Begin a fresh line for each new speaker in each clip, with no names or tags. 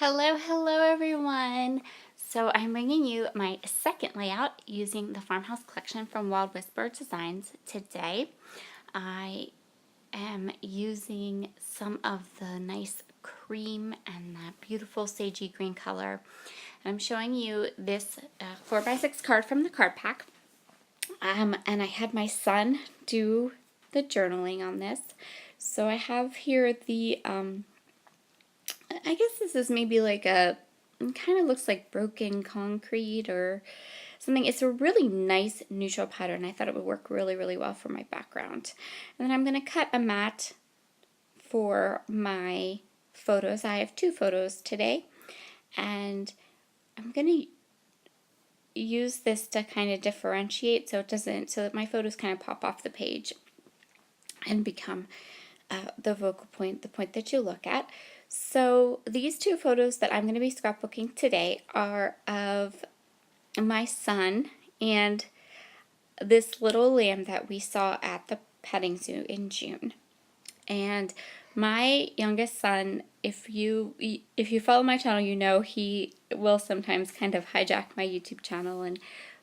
Hello everyone! So I'm bringing you my second layout using the Farmhouse collection from Wild Whisper Designs today. I am using some of the nice cream and that beautiful sagey green color. And I'm showing you this 4x6 card from the card pack. And I had my son do the journaling on this. So I have here the I guess this is maybe like it kind of looks like broken concrete or something. It's a really nice neutral pattern. I thought it would work really well for my background. And then I'm going to cut a mat for my photos. I have 2 photos today, and I'm going to use this to kind of differentiate so that my photos kind of pop off the page and become the focal point, the point that you look at. So these 2 photos that I'm going to be scrapbooking today are of my son and this little lamb that we saw at the petting zoo in June. And my youngest son, if you follow my channel, you know he will sometimes kind of hijack my YouTube channel and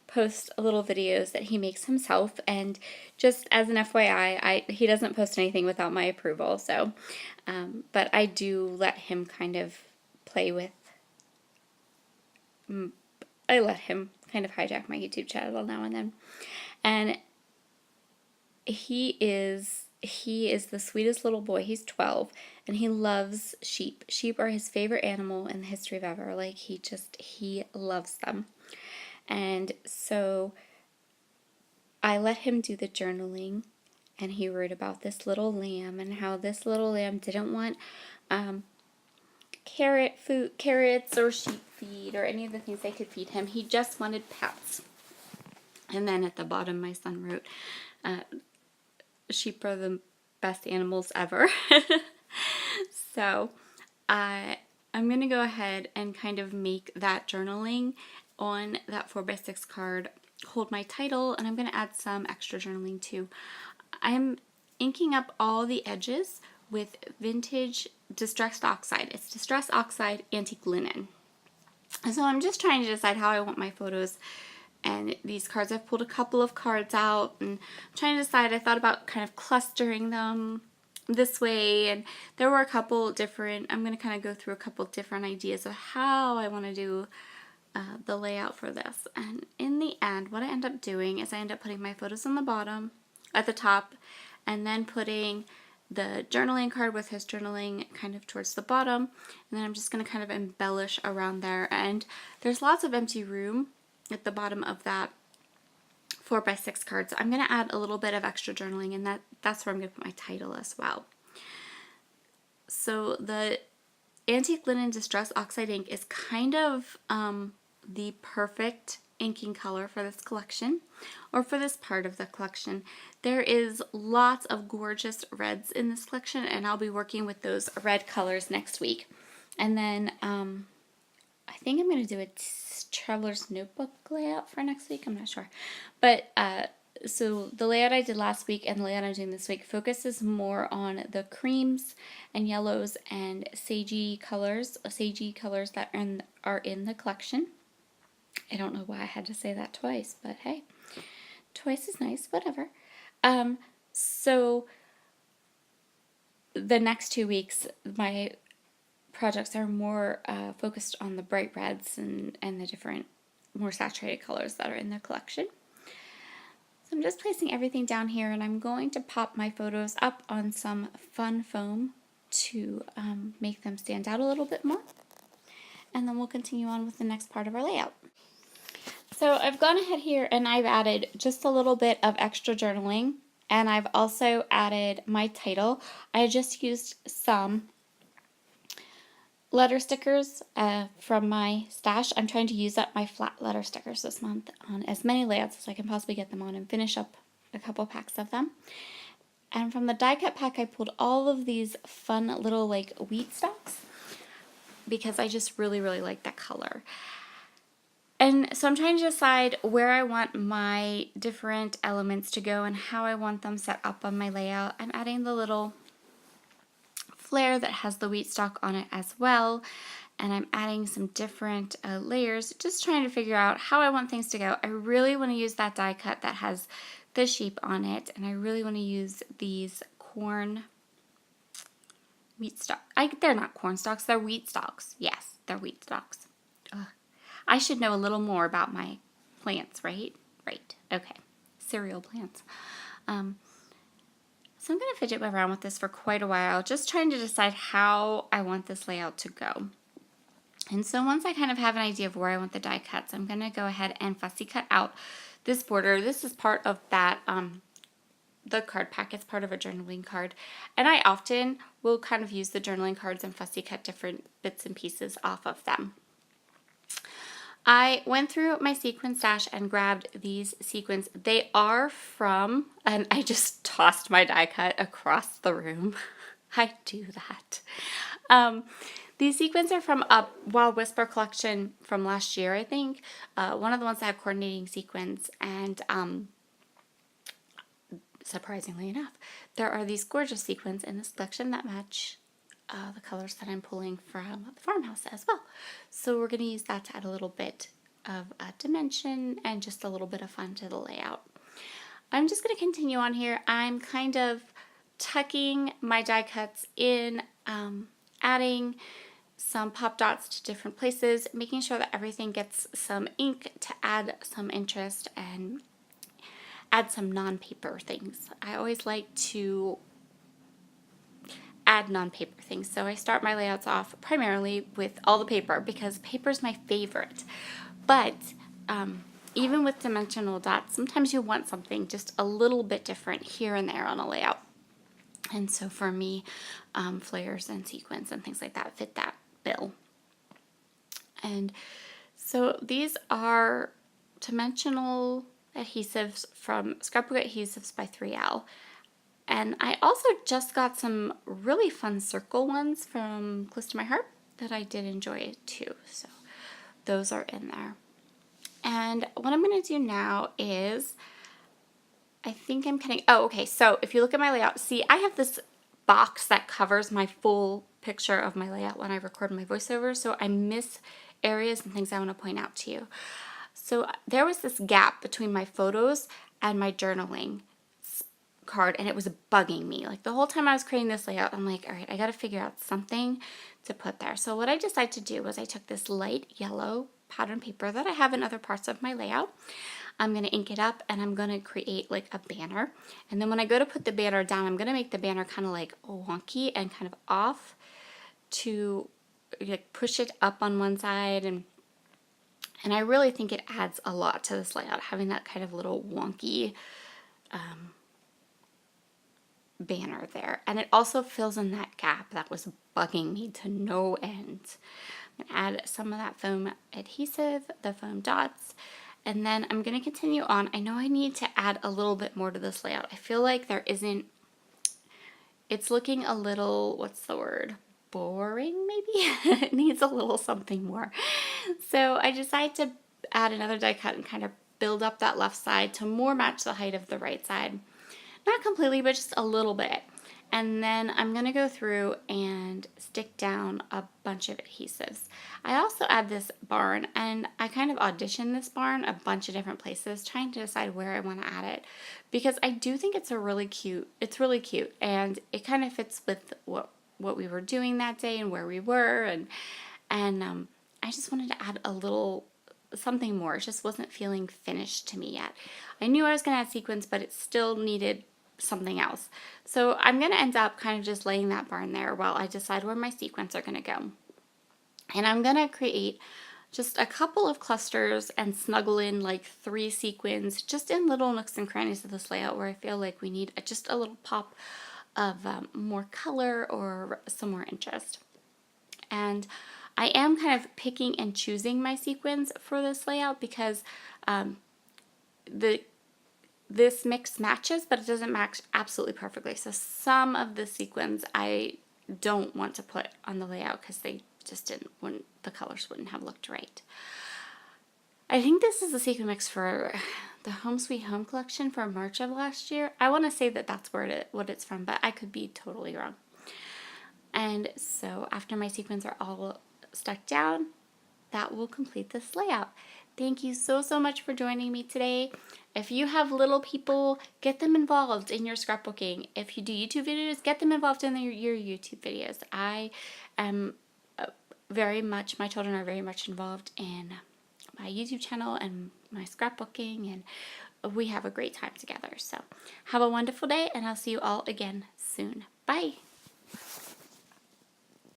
post little videos that he makes himself. And just as an FYI, he doesn't post anything without my approval. So, but I do let him kind of play with. I let him kind of hijack my YouTube channel now and then, and he is the sweetest little boy. He's 12 and he loves sheep. Sheep are his favorite animal in the history of ever. Like he loves them. And so I let him do the journaling, and he wrote about this little lamb and how this little lamb didn't want carrots or sheep feed or any of the things they could feed him. He just wanted pets. And then at the bottom my son wrote, sheep are the best animals ever. So I'm going to go ahead and kind of make that journaling on that 4x6 card hold my title, and I'm going to add some extra journaling too. I'm inking up all the edges with vintage distressed oxide. It's distressed oxide antique linen. So I'm just trying to decide how I want my photos and these cards. I've pulled a couple of cards out and I'm trying to decide. I thought about kind of clustering them this way, and there were a couple different, I'm going to kind of go through a couple different ideas of how I want to do the layout for this. And in the end, what I end up doing is I end up putting my photos on the bottom, at the top, and then putting the journaling card with his journaling kind of towards the bottom, and then I'm just going to kind of embellish around there. And there's lots of empty room at the bottom of that 4x6 card, so I'm going to add a little bit of extra journaling, and that's where I'm going to put my title as well. So the antique linen distress oxide ink is kind of the perfect inking color for this collection, or for this part of the collection. There is lots of gorgeous reds in this collection, and I'll be working with those red colors next week. And then I think I'm going to do a Traveler's Notebook layout for next week. I'm not sure. But so the layout I did last week and the layout I'm doing this week focuses more on the creams and yellows and sagey colors that are in the collection. I don't know why I had to say that twice, but hey, twice is nice, whatever. So the next 2 weeks, my projects are more focused on the bright reds and the different, more saturated colors that are in the collection. So I'm just placing everything down here, and I'm going to pop my photos up on some fun foam to make them stand out a little bit more. And then we'll continue on with the next part of our layout. So I've gone ahead here and I've added just a little bit of extra journaling, and I've also added my title. I just used some letter stickers from my stash. I'm trying to use up my flat letter stickers this month on as many layouts as I can possibly get them on and finish up a couple packs of them. And from the die cut pack, I pulled all of these fun little like wheat stalks because I just really like that color. And so I'm trying to decide where I want my different elements to go and how I want them set up on my layout. I'm adding the little flare that has the wheat stalk on it as well. and I'm adding some different layers, just trying to figure out how I want things to go. I really want to use that die cut that has the sheep on it, and I really want to use these corn wheat stalks. They're not corn stalks, they're wheat stalks. Yes, they're wheat stalks. Ugh. I should know a little more about my plants, right? Right, okay. Cereal plants. So I'm going to fidget around with this for quite a while, just trying to decide how I want this layout to go. And so once I kind of have an idea of where I want the die cuts, I'm going to go ahead and fussy cut out this border. This is part of that, the card pack. It's part of a journaling card. And I often will kind of use the journaling cards and fussy cut different bits and pieces off of them. I went through my sequin stash and grabbed these sequins. They are from, and I just tossed my die cut across the room. I do that. These sequins are from a Wild Whisper collection from last year, I think. One of the ones that had coordinating sequins, and surprisingly enough, there are these gorgeous sequins in this collection that match the colors that I'm pulling from the farmhouse as well. So we're going to use that to add a little bit of a dimension and just a little bit of fun to the layout. I'm just going to continue on here. I'm kind of tucking my die cuts in, adding some pop dots to different places, making sure that everything gets some ink to add some interest and add some non-paper things. I always like to add non-paper things. So I start my layouts off primarily with all the paper because paper is my favorite. But even with dimensional dots, sometimes you want something just a little bit different here and there on a layout. And so for me, flares and sequins and things like that fit that bill. And so these are dimensional adhesives from Scrapbook Adhesives by 3L. And I also just got some really fun circle ones from Close to My Heart that I did enjoy too. So those are in there. And what I'm going to do now is, I think I'm cutting, oh, okay. So if you look at my layout, see, I have this box that covers my full picture of my layout when I record my voiceover. So I miss areas and things I want to point out to you. So there was this gap between my photos and my journaling card, and it was bugging me. Like the whole time I was creating this layout, I'm like, all right, I got to figure out something to put there. So what I decided to do was I took this light yellow pattern paper that I have in other parts of my layout. I'm going to ink it up and I'm going to create like a banner. And then when I go to put the banner down, I'm going to make the banner kind of like wonky and kind of off to like push it up on one side. And I really think it adds a lot to this layout, having that kind of little wonky banner there. And it also fills in that gap that was bugging me to no end. I'm going to add some of that foam adhesive, the foam dots, and then I'm going to continue on. I know I need to add a little bit more to this layout. I feel like there isn't, it's looking a little, what's the word? Boring maybe? It needs a little something more. So I decided to add another die cut and kind of build up that left side to more match the height of the right side. Not completely, but just a little bit. And then I'm going to go through and stick down a bunch of adhesives. I also add this barn, and I kind of auditioned this barn a bunch of different places, trying to decide where I want to add it, because I do think it's really cute, and it kind of fits with what we were doing that day and where we were, and I just wanted to add a little something more. It just wasn't feeling finished to me yet. I knew I was going to add sequins, but it still needed something else. So I'm going to end up kind of just laying that barn there while I decide where my sequins are going to go. And I'm going to create just a couple of clusters and snuggle in like 3 sequins just in little nooks and crannies of this layout where I feel like we need just a little pop of more color or some more interest. And I am kind of picking and choosing my sequins for this layout because this mix matches, but it doesn't match absolutely perfectly. So some of the sequins I don't want to put on the layout because they just the colors wouldn't have looked right. I think this is the sequin mix for the Home Sweet Home collection for March of last year. I want to say that that's what it's from, but I could be totally wrong. And so after my sequins are all stuck down, that will complete this layout. Thank you so, so much for joining me today. If you have little people, get them involved in your scrapbooking. If you do YouTube videos, get them involved in your YouTube videos. I am my children are very much involved in my YouTube channel and my scrapbooking, and we have a great time together. So have a wonderful day, and I'll see you all again soon. Bye.